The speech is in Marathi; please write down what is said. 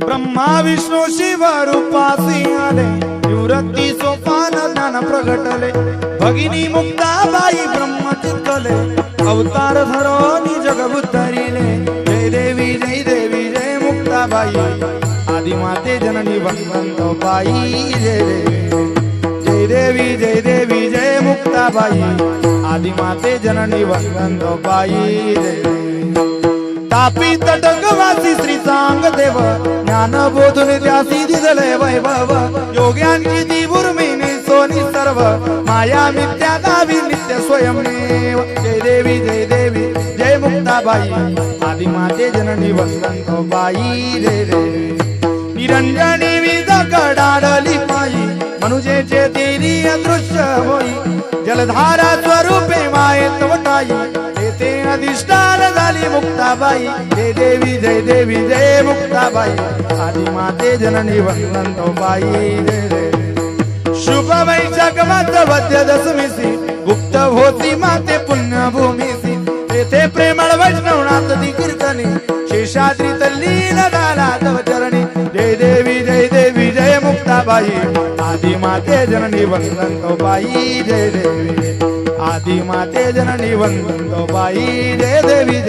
ब्रह्मा विष्णू शिव रूपासी आले, निवृत्ती सोपान ज्ञान प्रगटले। भगिनी मुक्ताबाई ब्रह्म चित्तले, अवतार धरोनी जग उद्धरिले। जय देवी जय मुक्ताबाई, आदिमाते जननी वंदनबाई। जय देवी जय मुक्ताबाई, आदिमाते जननी वंदनबाई। तापी तटंगवासी श्री सांग देव, ज्ञान बोधून त्यासी दिदले वैभव। योग्यांची ती उर्मिणी सोनी सर्व, माया मिथ्या गावी नित्य स्वयंमेव। जय देवी जय मुक्ताबाई, आदिमाते जननी वंदनबाई। निरंजनी विध कडाडली पायी, मनुजेचे तेरी अदृश्य होई। जलधारा स्वरूपे मायेत वटाई, तेथे अधिष्ठान झाली मुक्ताबाई। जय देवी जय मुक्ताबाई, आदिमाते जननी वंदनबाई। शुभ वैशाख मास वद्य दशमीसी, गुप्त होती माते पुण्यभूमीसी। तेथे प्रेमळ वैष्णवनाथ ती कीर्तनी, शेषाद्री तल्लीन झाला तव चरणी। जय देवी जय मुक्ताबाई, आदिमाते जननी वंदनबाई। जय देवी आदिमाते जननी वंदनबाई। जय देवी